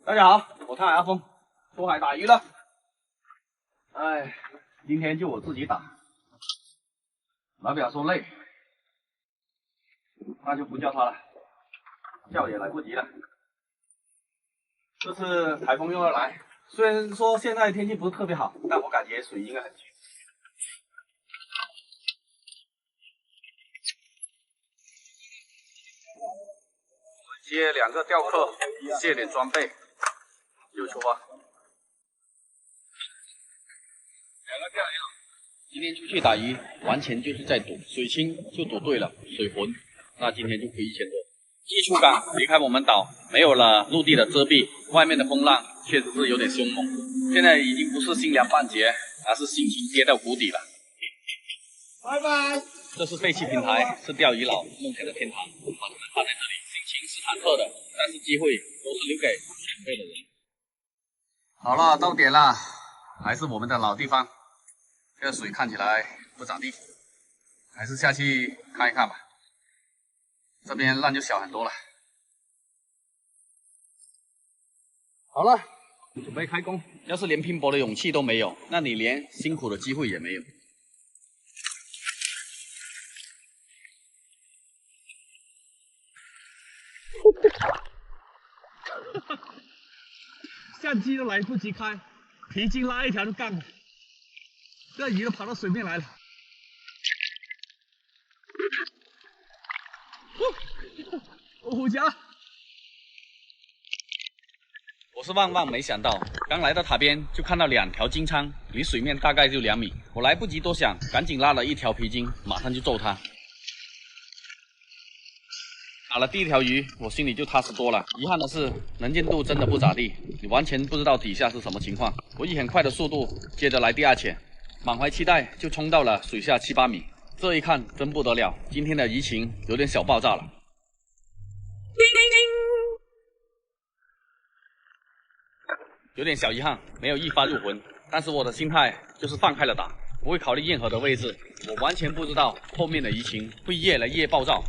大家好，我太海阿峰，出海打鱼了。哎，今天就我自己打，老表说累，那就不叫他了，叫也来不及了。这次台风又要来，虽然说现在天气不是特别好，但我感觉水应该很清。接2个钓客，卸点装备，就出发。2个钓鱼。今天出去打鱼，完全就是在赌，水清就赌对了，水浑，那今天就亏1000多。基础港离开我们岛，没有了陆地的遮蔽，外面的风浪确实是有点凶猛。现在已经不是心凉半截，而是心情跌到谷底了。拜拜。这是废弃平台，是钓鱼佬梦想的天堂，把他们放在这里。心情是忐忑的，但是机会都是留给准备的人。好了，到点了，还是我们的老地方。这水看起来不咋地，还是下去看一看吧。这边浪就小很多了。好了，准备开工。要是连拼搏的勇气都没有，那你连辛苦的机会也没有。相机都来不及开，皮筋拉一条就干了，这鱼都跑到水面来了。虎夹！我是万万没想到，刚来到塔边就看到2条金鲳，离水面大概就2米。我来不及多想，赶紧拉了1条皮筋，马上就揍它。打了第1条鱼，我心里就踏实多了。遗憾的是，能见度真的不咋地，你完全不知道底下是什么情况。我以很快的速度接着来第2潜，满怀期待就冲到了水下7、8米。这一看真不得了，今天的鱼情有点小爆炸了。有点小遗憾，没有一发入魂，但是我的心态就是放开了打，不会考虑任何的位置。我完全不知道后面的鱼情会越来越暴躁。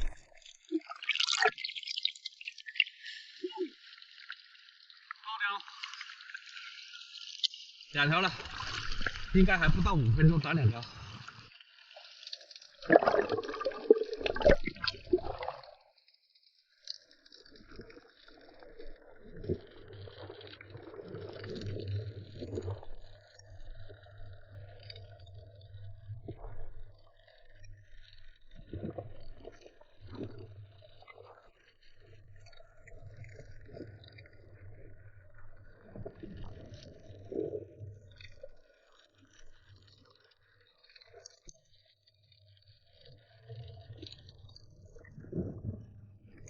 2条了，应该还不到5分钟打2条。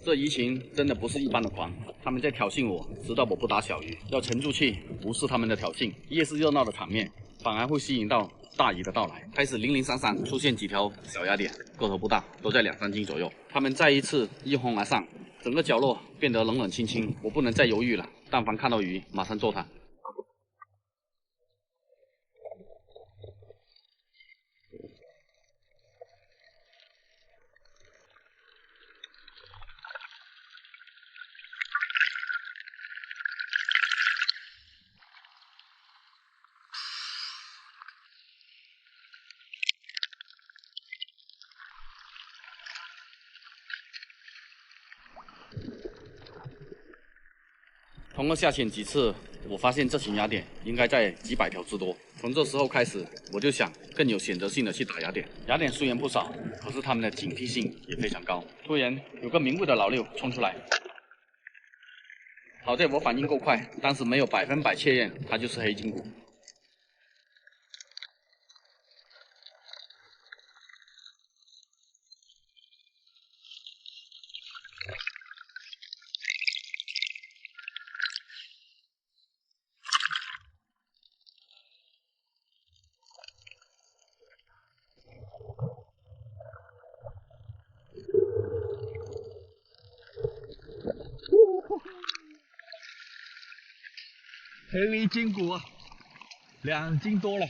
这鱼情真的不是一般的狂，他们在挑衅我，知道我不打小鱼，要沉住气，无视他们的挑衅。越是热闹的场面，反而会吸引到大鱼的到来。开始零零散散出现几条小芽点，个头不大，都在2、3斤左右。他们再一次一哄而上，整个角落变得冷冷清清。我不能再犹豫了，但凡看到鱼，马上揍它。通过下潜几次，我发现这群芽点应该在几百条之多。从这时候开始，我就想更有选择性的去打芽点。芽点虽然不少，可是它们的警惕性也非常高。突然有个明目的老六冲出来，好在我反应够快，当时没有100%确认它就是黑金骨。黑金骨啊，2斤多了。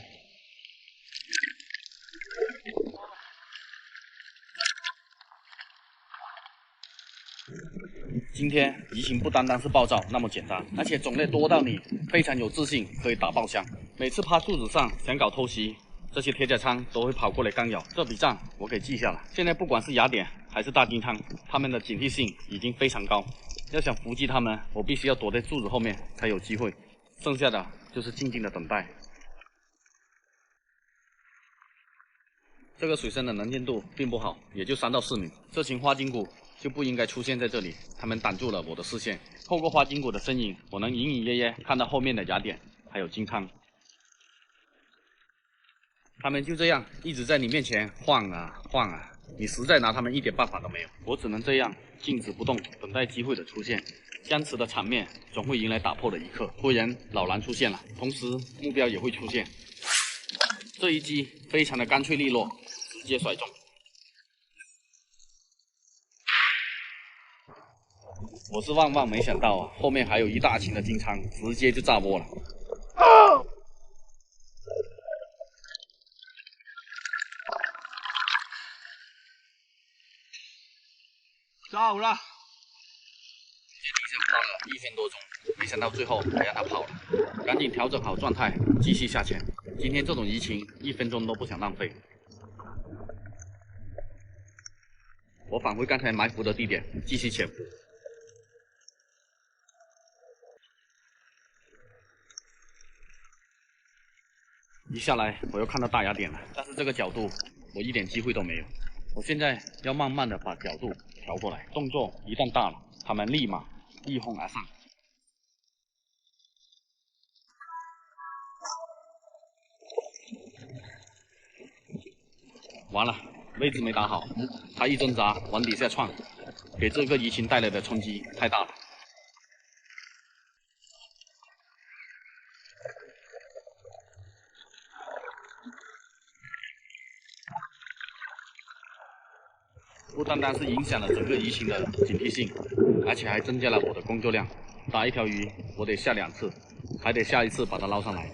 今天移情不单单是暴躁那么简单，而且种类多到你非常有自信可以打爆箱。每次趴柱子上想搞偷袭，这些铁甲仓都会跑过来干扰。这笔账我给记下了。现在不管是雅典还是大金仓，他们的警惕性已经非常高。要想伏击他们，我必须要躲在柱子后面才有机会，剩下的就是静静的等待。这个水深的能见度并不好，也就3到4米。这群花筋骨就不应该出现在这里，他们挡住了我的视线。透过花筋骨的身影，我能隐隐约约看到后面的雅典还有金仓。他们就这样一直在你面前晃啊晃啊，你实在拿他们一点办法都没有。我只能这样静止不动，等待机会的出现。僵持的场面总会迎来打破的一刻。突然，老狼出现了，同时目标也会出现。这一击非常的干脆利落，直接甩中。我是万万没想到啊，后面还有一大群的金仓，直接就炸窝了。走了。地上趴了1分多钟，没想到最后还让他跑了，赶紧调整好状态，继续下潜。今天这种移情1分钟都不想浪费。我返回刚才埋伏的地点，继续潜伏。一下来我又看到大雅典了，但是这个角度我一点机会都没有。我现在要慢慢的把角度调过来，动作一旦大了，他们立马一哄而上。完了，位置没打好，他一挣扎往底下窜，给这个移情带来的冲击太大了。不单单是影响了整个移情的警惕性，而且还增加了我的工作量。打一条鱼，我得下2次，还得下一次把它捞上来。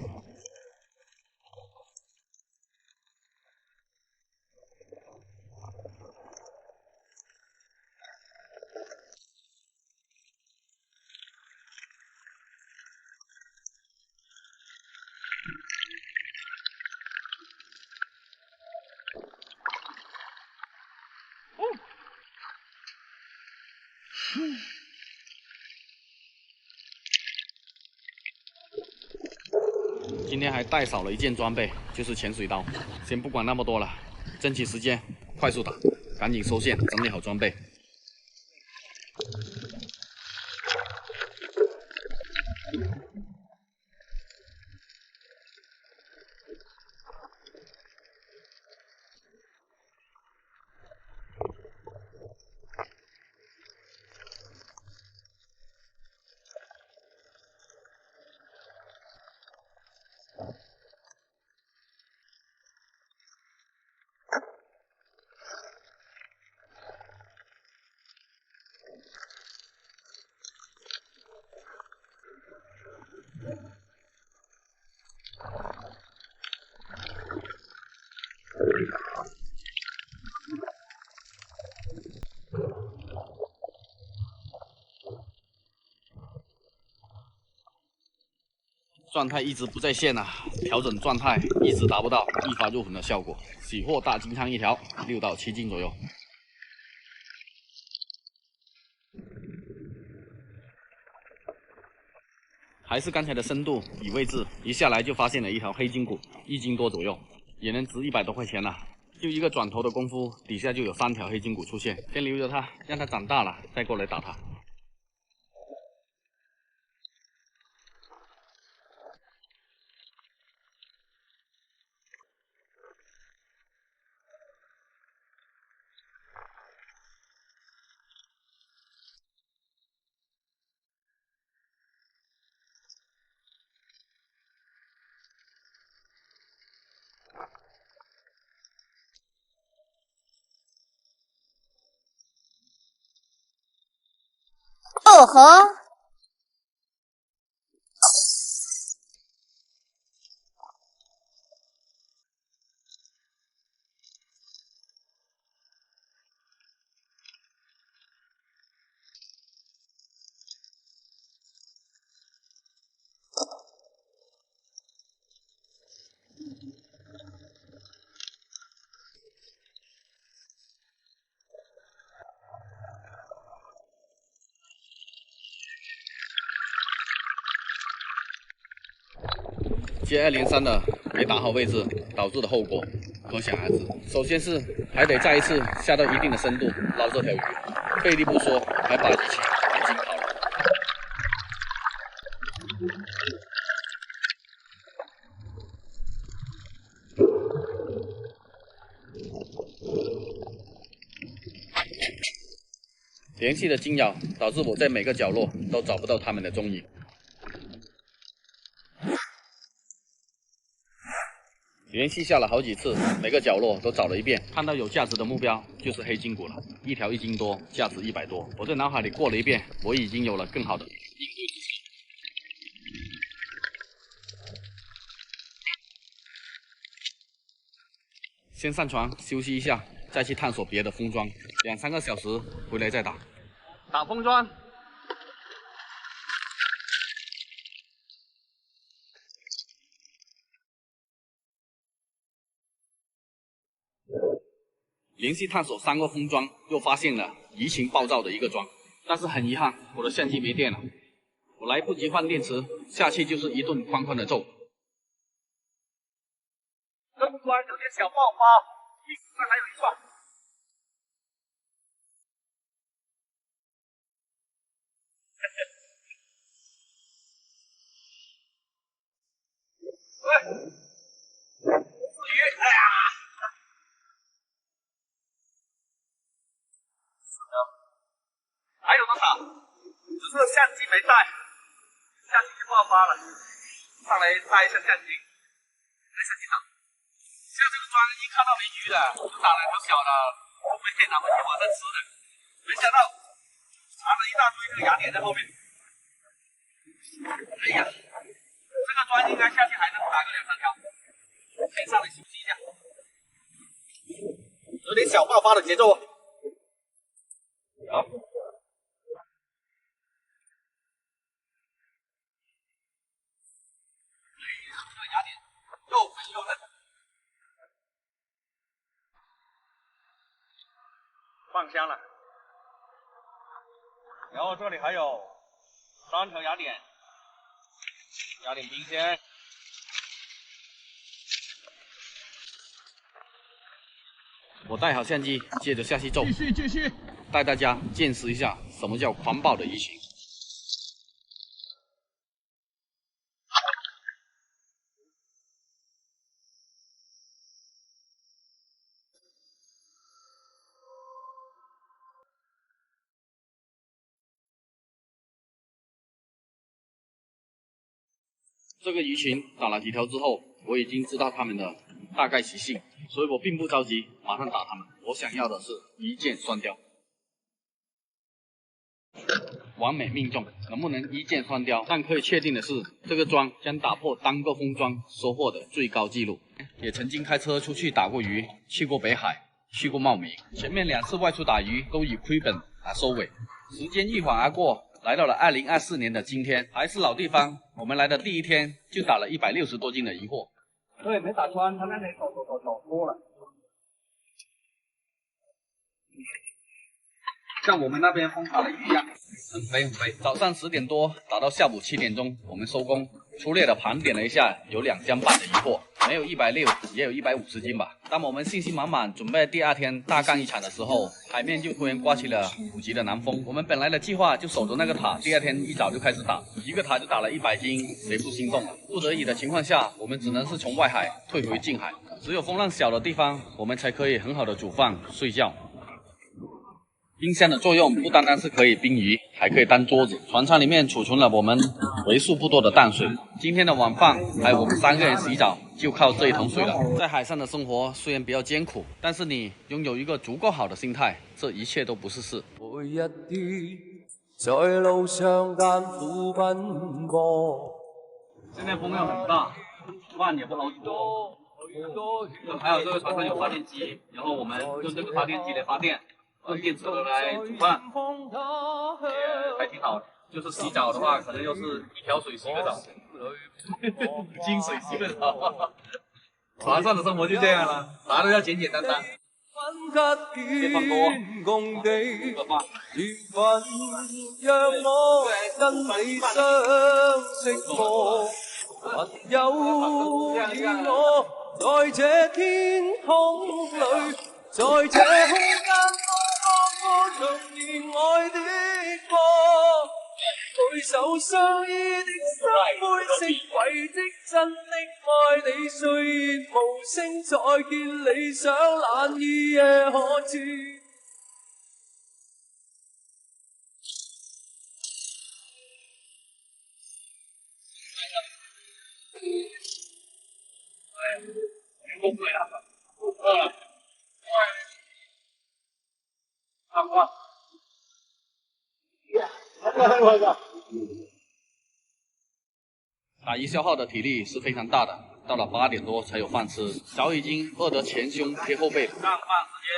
今天还带少了一件装备，就是潜水刀。先不管那么多了，争取时间，快速打，赶紧收线，整理好装备。状态一直不在线啊，调整状态一直达不到一发入魂的效果。喜获大金仓1条，6到7斤左右。还是刚才的深度与位置，一下来就发现了一条黑金骨，1斤多左右，也能值100多块钱了。就一个转头的功夫，底下就有3条黑金骨出现。先留着它，让它长大了再过来打它。哦吼！接二连三的没打好位置，导致的后果可想而知。首先是还得再一次下到一定的深度捞这条鱼，费力不说，还把鱼钳给惊跑了。连续的惊扰导致我在每个角落都找不到它们的踪影。连续下了好几次，每个角落都找了一遍，看到有价值的目标就是黑金骨了，一条1斤多，价值100多。我在脑海里过了一遍，我已经有了更好的应对之策。先上船休息一下，再去探索别的封装，2、3个小时回来再打。打封装。连续探索3个封装，又发现了移情暴躁的一个桩，但是很遗憾，我的相机没电了，我来不及换电池，下去就是一顿哐哐的揍。这个桩有点小爆发，地上还有一桩。喂，鱼，哎呀！还有多少？只是相机没带，下去就爆发了。上来带一下相机，来相机场。像这个桩一看到没鱼了，就打了条小的，准备拿回去晚上吃的。没想到藏了一大堆这个雅典在后面。哎呀，这个桩应该下去还能打个2、3条，先上来休息一下。有点小爆发的节奏。好。雅典又肥又嫩，放香了。然后这里还有3条雅典，雅典冰鲜。我带好相机，接着下去揍，继续，带大家见识一下什么叫狂暴的移情。这个鱼群打了几条之后，我已经知道它们的大概习性，所以我并不着急马上打它们。我想要的是一箭双雕，完美命中。能不能一箭双雕？但可以确定的是，这个桩将打破单个封装收获的最高纪录。也曾经开车出去打过鱼，去过北海，去过茂名，前面2次外出打鱼都以亏本而收尾。时间一晃而过。来到了2024年的今天，还是老地方。我们来的第一天就打了160多斤的鱼货。对，没打穿，他那里走脱了。像我们那边风卡的鱼一样，很肥很肥。早上10点多打到下午7点钟，我们收工。粗略的盘点了一下，有2箱半的鱼货，没有160，也有150斤吧。当我们信心满满准备第2天大干一场的时候，海面就突然刮起了5级的南风。我们本来的计划就守着那个塔，第2天一早就开始打，一个塔就打了100斤，谁不心动啊？不得已的情况下，我们只能是从外海退回近海。只有风浪小的地方，我们才可以很好的煮饭睡觉。冰箱的作用不单单是可以冰鱼，还可以当桌子。船舱里面储存了我们为数不多的淡水。今天的晚饭还有我们3个人洗澡，就靠这一桶水了。在海上的生活虽然比较艰苦，但是你拥有一个足够好的心态，这一切都不是事。每一天在路上艰苦奔波。现在风又很大，饭也不好煮。还有这个船上有发电机，然后我们用这个发电机来发电。用电池来煮饭，也还挺好的。就是洗澡的话，可能又是1条水洗个澡，金水洗个澡。船上的生活就这样了，啥都要简简单单。别放多，让我跟你相識過，朋友與我在這天空裏，在這空間多重現愛的歌，每首相依的心灰色軌跡，真的愛你，雖然無聲再見理想，懶意夜可知。打鱼消耗的体力是非常大的，到了8点多才有饭吃，早已经饿得前胸贴后背了。上饭时间，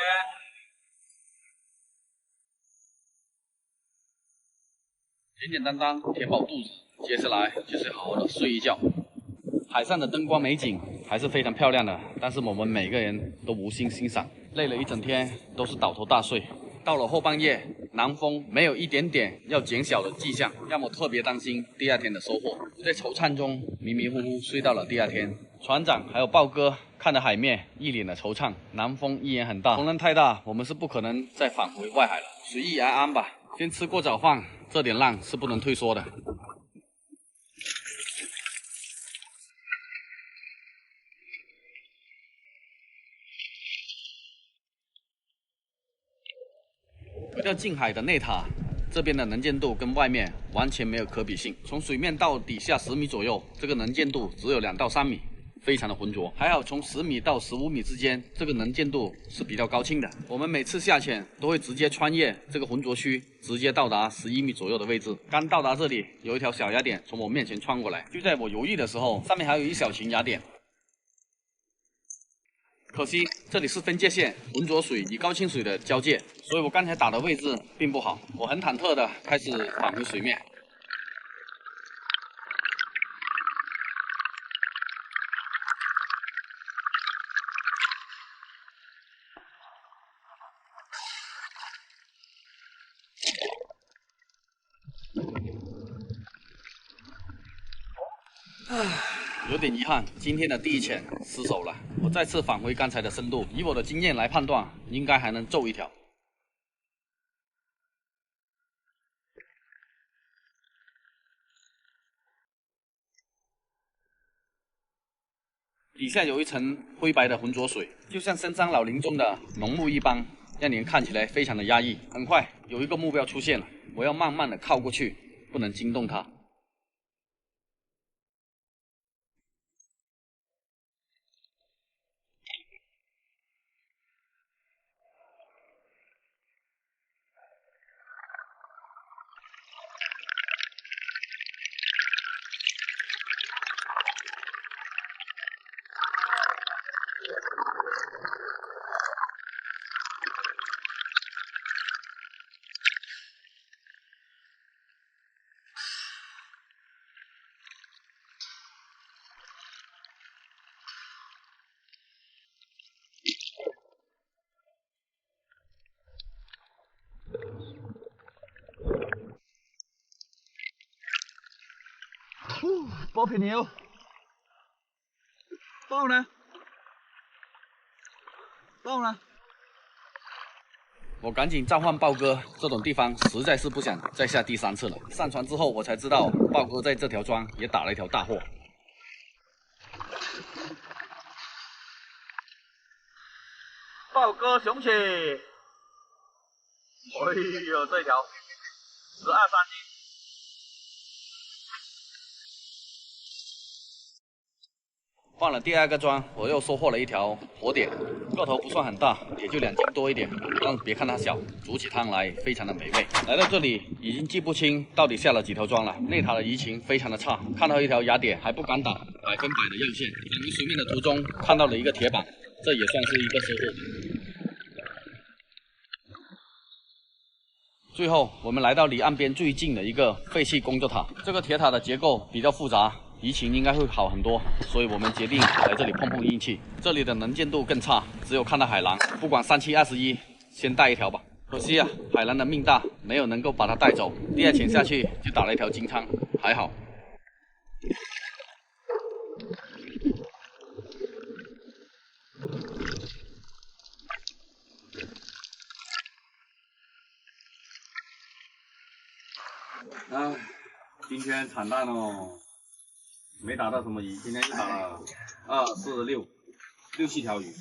简简单单填饱肚子，接下来就是好好的睡一觉。海上的灯光美景还是非常漂亮的，但是我们每个人都无心欣赏，累了一整天都是倒头大睡。到了后半夜，南风没有一点点要减小的迹象，让我特别担心第二天的收获。在惆怅中迷迷糊糊睡到了第二天。船长还有豹哥看着海面，一脸的惆怅。南风依然很大，风浪太大，我们是不可能再返回外海了，随遇而安吧。先吃过早饭，这点浪是不能退缩的。回到近海的内塔，这边的能见度跟外面完全没有可比性。从水面到底下10米左右，这个能见度只有2到3米，非常的浑浊。还好从10米到15米之间，这个能见度是比较高清的。我们每次下潜都会直接穿越这个浑浊区，直接到达11米左右的位置。刚到达这里，有一条小雅典从我面前穿过来，就在我犹豫的时候，上面还有一小群雅典。可惜这里是分界线，浑浊水与高清水的交界，所以我刚才打的位置并不好。我很忐忑的开始返回水面。有点遗憾，今天的第一潜失手了。我再次返回刚才的深度，以我的经验来判断，应该还能揍一条。底下有一层灰白的浑浊水，就像深山老林中的浓雾一般，让人看起来非常的压抑。很快有一个目标出现了，我要慢慢的靠过去，不能惊动它。包皮牛，豹呢？豹呢？我赶紧召唤豹哥，这种地方实在是不想再下第3次了。上船之后，我才知道豹哥在这条庄也打了一条大货。豹哥雄起！哎呦，这条12、13斤。放了第2个桩，我又收获了一条活点，个头不算很大，也就2斤多一点。但别看它小，煮起汤来非常的美味。来到这里，已经记不清到底下了几条桩了。内塔的鱼情非常的差，看到一条雅典还不敢打，100%的要线。返回水面的途中看到了一个铁板，这也算是一个收获。最后，我们来到离岸边最近的一个废弃工作塔。这个铁塔的结构比较复杂，疫情应该会好很多，所以我们决定来这里碰碰运气。这里的能见度更差，只有看到海狼。不管3七21，先带一条吧。可惜啊，海狼的命大，没有能够把它带走。第2潜下去就打了一条金鲳，还好。唉，今天惨淡哦，没打到什么鱼，今天就打了2、4、6、6、7条鱼，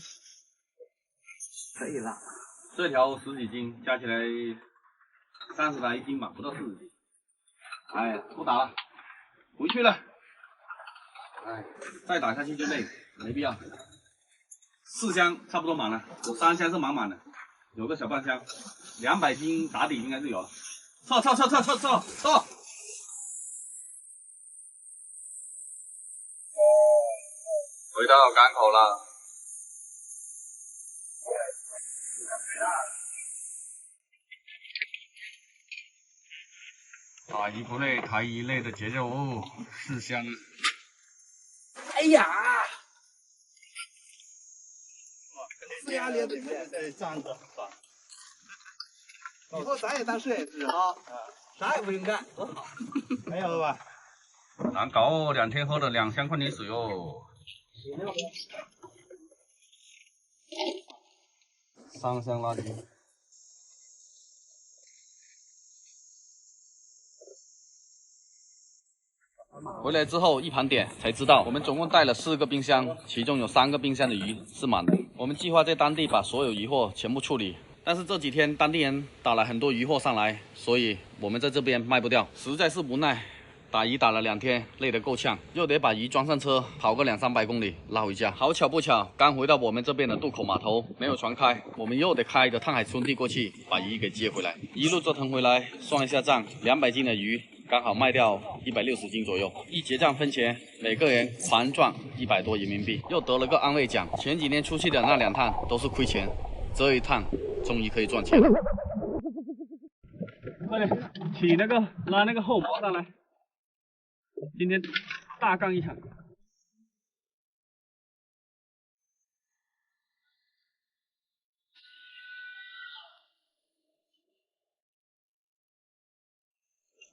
可以了。这条10几斤，加起来30来斤吧，不到40斤。哎呀，不打了，回去了。哎，再打下去就累，没必要。4箱差不多满了，有3箱是满满的，有个小半箱，200斤打底应该是有了。撤！回到港口了。打鱼不累，抬鱼累的节奏哦，4箱。哎呀！呲牙咧嘴的，这样子。以后咱也当摄影师啊，啥也不用干，多好。没有了吧？难搞哦，2天喝了2箱矿泉水哦。3箱垃圾。回来之后一盘点才知道，我们总共带了4个冰箱，其中有3个冰箱的鱼是满的。我们计划在当地把所有鱼货全部处理，但是这几天当地人打了很多鱼货上来，所以我们在这边卖不掉，实在是无奈。打鱼打了2天，累得够呛，又得把鱼装上车，跑个200-300公里拉回家。好巧不巧，刚回到我们这边的渡口码头，没有船开，我们又得开着探海兄弟过去把鱼给接回来。一路折腾回来，算一下账，200斤的鱼。刚好卖掉160斤左右，一结账分钱，每个人狂赚100多人民币，又得了个安慰奖。前几年出去的那2趟都是亏钱，这一趟终于可以赚钱了。快点，起那个拉那个后锚上来，今天大干一场。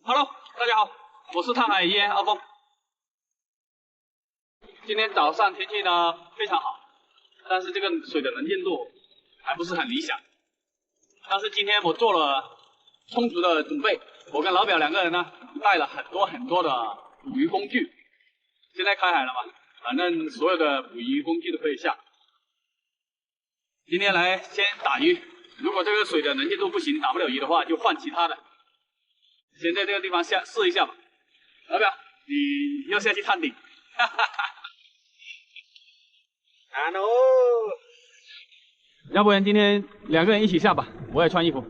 Hello， 大家好，我是探海燕阿峰。今天早上天气呢非常好，但是这个水的能见度还不是很理想。但是今天我做了充足的准备，我跟老表2个人呢带了很多的捕鱼工具。现在开海了嘛，反正所有的捕鱼工具都可以下。今天来先打鱼，如果这个水的能见度不行，打不了鱼的话，就换其他的。先在这个地方试一下吧。老表，你要下去探底？哈哈哈。难哦。要不然今天2个人一起下吧，我也穿衣服。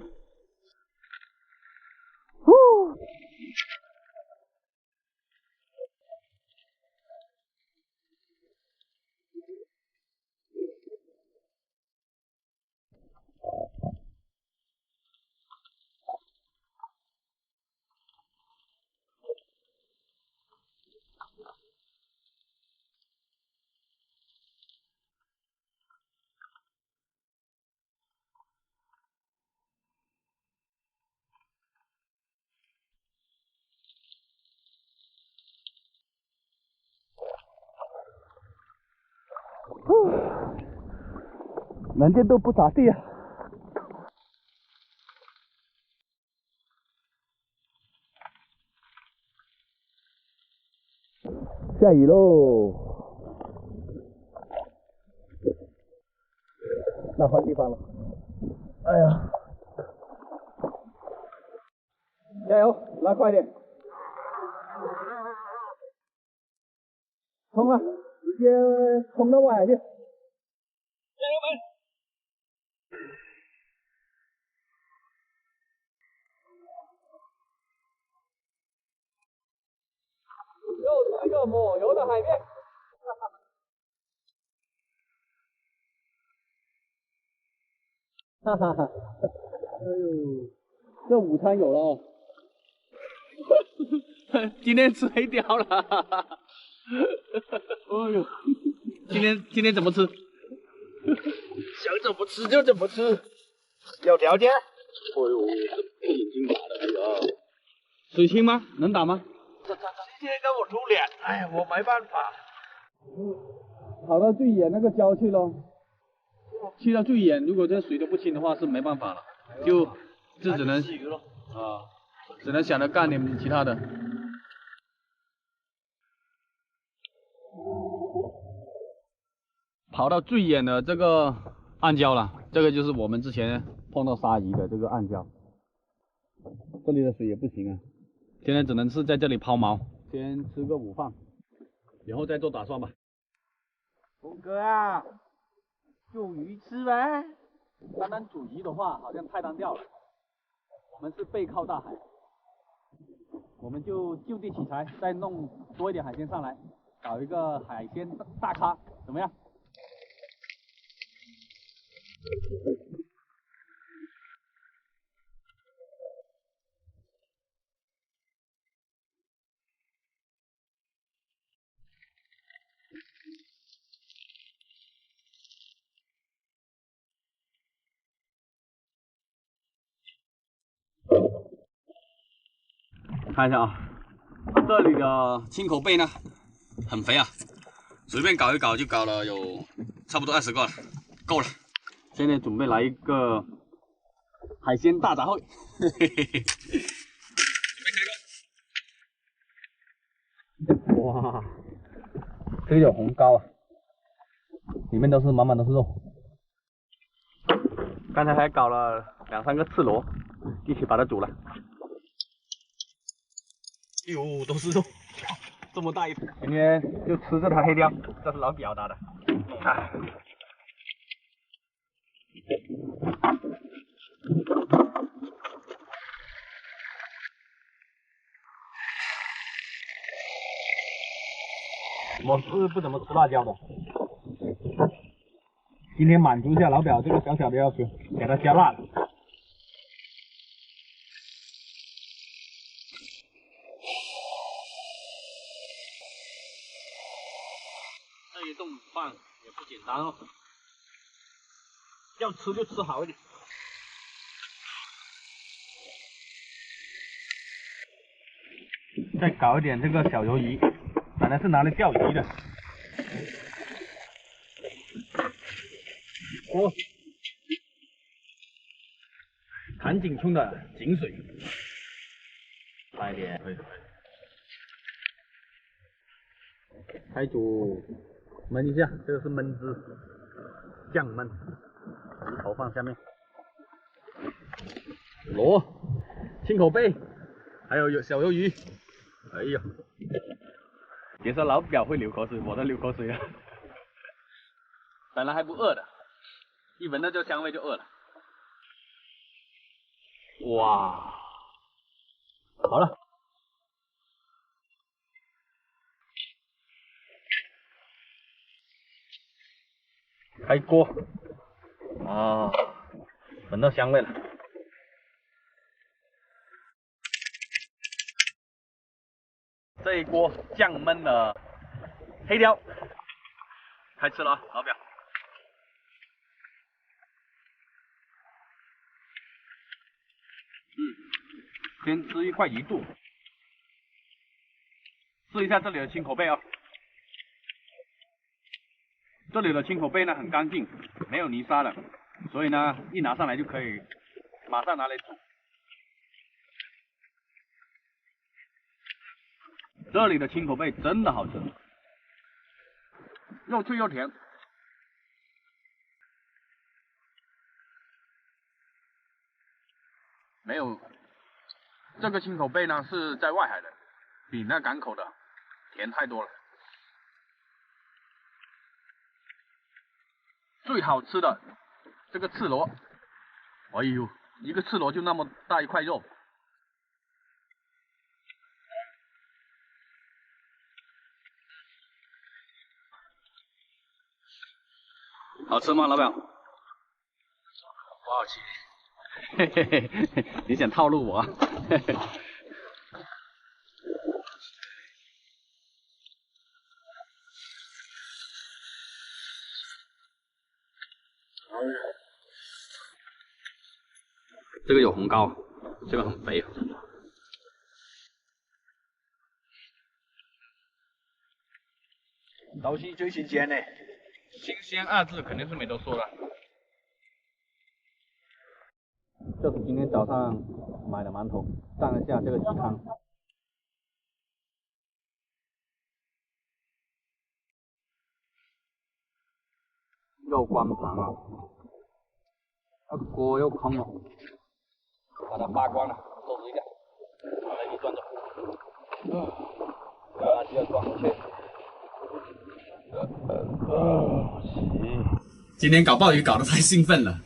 能见度不咋地啊。下雨喽，那换地方了。哎呀，加油，拉快点，冲啊，直接冲到外海去。加油门！又是一个抹油的海面。哈哈哈！哎呦，这午餐有了哦。今天吃黑雕了。哎呦，今天怎么吃？想怎么吃就怎么吃，有条件。哎呦，眼睛打的，哎呀，水清吗？能打吗？今天跟我出脸，哎，我没办法。跑到最远那个礁去咯，去到最远，如果这水都不清的话，是没办法了，就只能啊，只能想着干点其他的。跑到最远的这个暗礁了，这个就是我们之前碰到鲨鱼的这个暗礁。这里的水也不行啊，现在只能是在这里抛锚，先吃个午饭，以后再做打算吧。峰哥啊，有鱼吃呗。单单煮鱼的话，好像太单调了。我们是背靠大海，我们就地取材，再弄多一点海鲜上来，搞一个海鲜大咖，怎么样？看一下啊，这里的青口贝呢，很肥啊，随便搞一搞就搞了有差不多20个了，够了。现在准备来一个海鲜大杂烩，嘿嘿嘿。哇，这个有红膏啊，里面都是满满都是肉。刚才还搞了2、3个刺螺，一起把它煮了。哎呦，都是肉，这么大一坨。今天就吃这条黑鲷，这是老表打的。我是不怎么吃辣椒的，今天满足一下老表这个小小的要求，给他加辣的。这一顿饭也不简单哦，要吃就吃好一点。再搞一点这个小鱿鱼，本来是拿来钓鱼的。锅，谭景村的井水，来一点，可以。开煮焖一下，这个是焖汁，酱焖，鱼头放下面，螺、青口贝，还有小鱿鱼。哎呦，别说老表会流口水，我都流口水了。本来还不饿的，一闻到这香味就饿了。哇，好了，开锅啊，闻到香味了。这一锅酱焖的黑鲷，开吃了啊，老表。先吃一块鱼肚，试一下这里的青口贝啊。这里的青口贝呢很干净，没有泥沙的，所以呢一拿上来就可以马上拿来煮。这里的青口贝真的好吃，又脆又甜。没有，这个青口贝呢是在外海的，比那港口的甜太多了。最好吃的这个刺螺，哎呦，一个刺螺就那么大一块肉。好吃吗，老板？不好吃。嘿嘿嘿，你想套路我啊？这个有红膏，这个很肥。老西最新鲜的，新鲜二字肯定是没得说了。这是今天早上买的馒头，蘸一下这个鸡汤。肉光盘啊，那个锅又空了，把它扒光了，收拾一下，把它一转走。垃圾要装回去。行。今天搞鲍鱼搞得太兴奋了，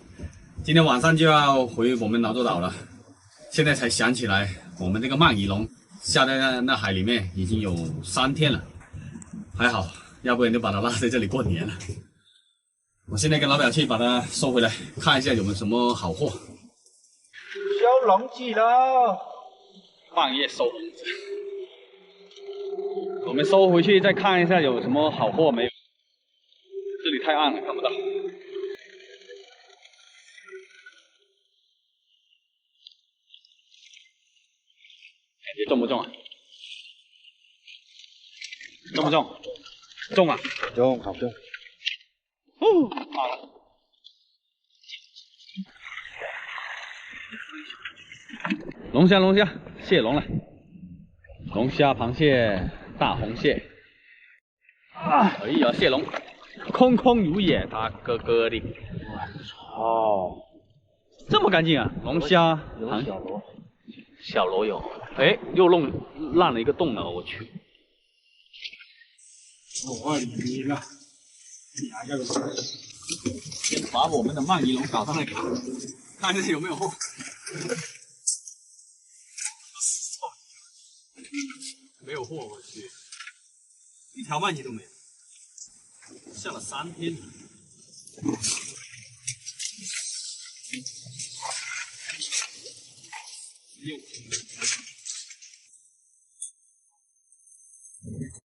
今天晚上就要回我们劳作岛了。现在才想起来，我们这个鳗鱼笼下在那海里面已经有3天了，还好，要不然就把它落在这里过年了。我现在跟老表去把它收回来，看一下有没有什么好货。收笼子了，半夜收笼子，我们收回去再看一下有什么好货没有。这里太暗了，看不到。重不重啊？重不重？重啊！重，好重。哦，好了。龙虾，龙虾，蟹龙了。龙虾、螃蟹、大红蟹。哎呀，蟹龙，空空如也，它咯咯的。哦，这么干净啊！龙虾、有小螺，小螺有。哎，又弄烂了一个洞了，我去。我你了，先把我们的鳗鱼笼搞上来看，看一下有没有货。没有货，我去，一条鳗鱼都没有，下了3天了。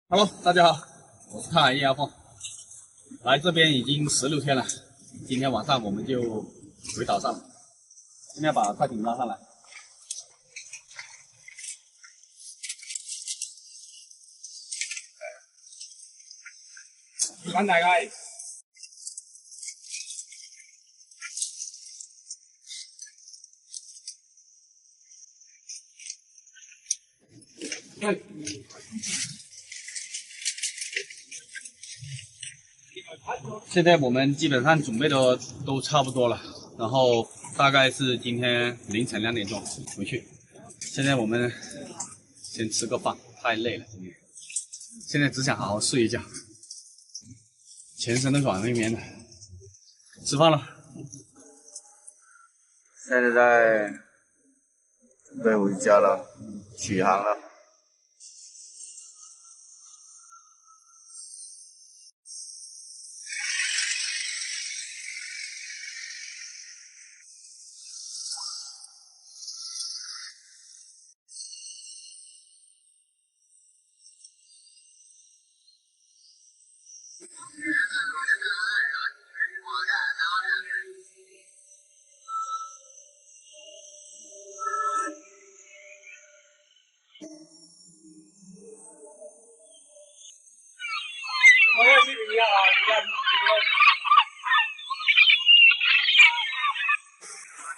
Hello， 大家好，我是看海叶阿凤，来这边已经16天了，今天晚上我们就回岛上，现在把快艇拉上来。干大概。现在我们基本上准备的都差不多了，然后大概是今天凌晨2点钟回去。现在我们先吃个饭，太累了今天，现在只想好好睡一觉，全身都软绵绵的。吃饭了。现在在准备回家了，起航了。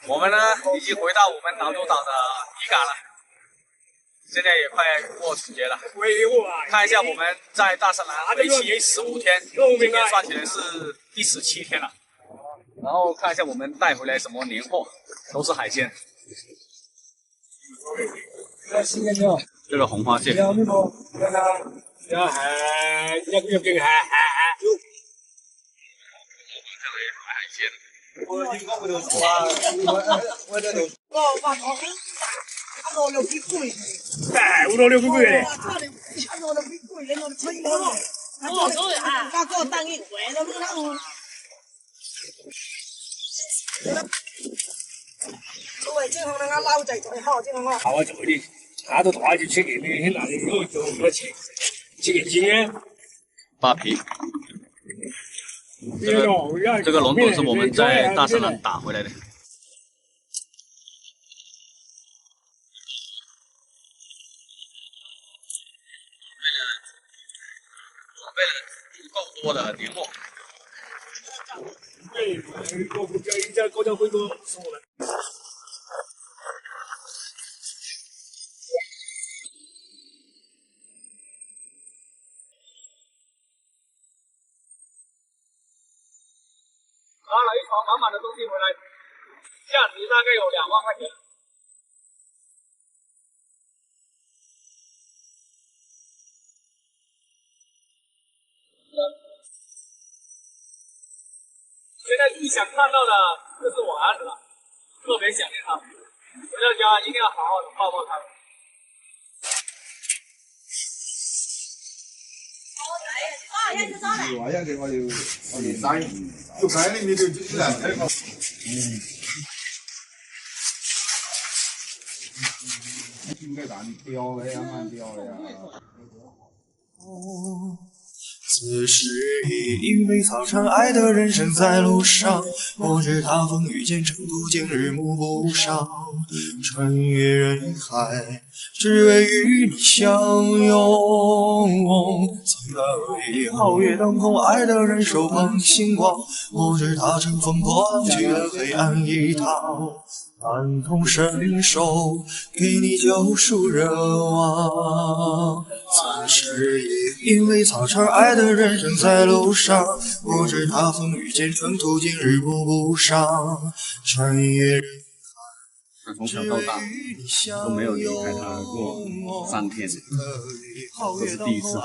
我们呢已经回到我们劳作岛的渔港了，现在也快过春节了。看一下我们在大沙兰为期15天，今天算起来是第17天了。然后看一下我们带回来什么年货，都是海鲜。这个红花蟹。我5、6幾個月，5、6個月。5、6幾個月，我吹咗。家哥當一回都唔得。作為正行那個撈仔最好，正行啊。好啊，做的，他都大就吃给你，现在有就多吃，吃给斤啊。扒皮。这个龙趸是我们在大森林打回来的。准备了足够多的年货。高家辉哥送来。拉了一床满满的东西回来，价值大概有2万块钱。现在最想看到的就是我儿子了，特别想念他。回到家一定要好好的抱抱他。話一嘅我要連晒，喐晒呢邊度啲人睇我。點解蛋掉嘅呀？慢掉嘅呀？此时已因为草场爱的人生在路上，不知他风雨兼程途，今日暮不赏。穿越人海，只为与你相拥。曾以皓月当空，爱的人手捧星光，不知他乘风破浪，去了黑暗一趟。感同身受，给你救赎热望。此时也因为草场爱的人生在路上，不知他风雨兼程途，今日暮不赏。穿越人他从小到大都没有离开他过3天，这是第一次。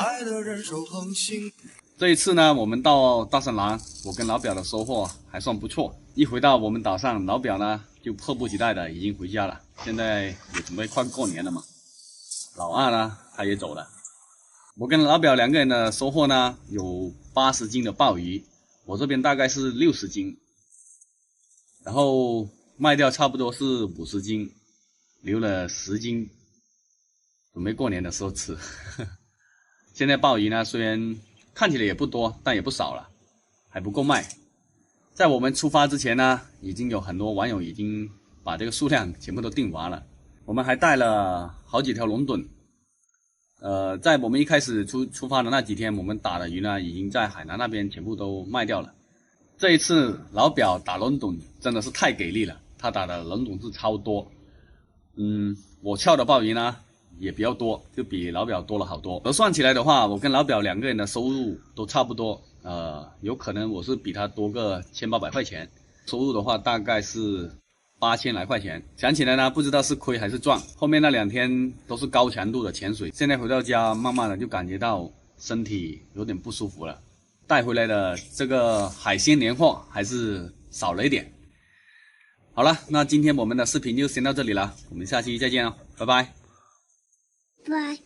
这一次呢，我们到大森林，我跟老表的收获还算不错。一回到我们岛上，老表呢就迫不及待的已经回家了。现在也准备快过年了嘛，老二呢他也走了。我跟老表2个人的收获呢有80斤的鲍鱼，我这边大概是60斤，然后卖掉差不多是50斤，留了10斤，准备过年的时候吃。现在鲍鱼呢虽然看起来也不多，但也不少了，还不够卖。在我们出发之前呢，已经有很多网友已经把这个数量全部都订完了。我们还带了好几条龙趸。在我们一开始出发的那几天，我们打的鱼呢，已经在海南那边全部都卖掉了。这一次老表打龙趸真的是太给力了，他打的龙趸是超多。我撬的鲍鱼呢也比较多，就比老表多了好多。而算起来的话，我跟老表2个人的收入都差不多。有可能我是比他多个1800块钱，收入的话大概是8000来块钱。想起来呢，不知道是亏还是赚。后面那2天都是高强度的潜水，现在回到家，慢慢的就感觉到身体有点不舒服了。带回来的这个海鲜年货还是少了一点。好了，那今天我们的视频就先到这里了，我们下期再见哦，拜拜。拜。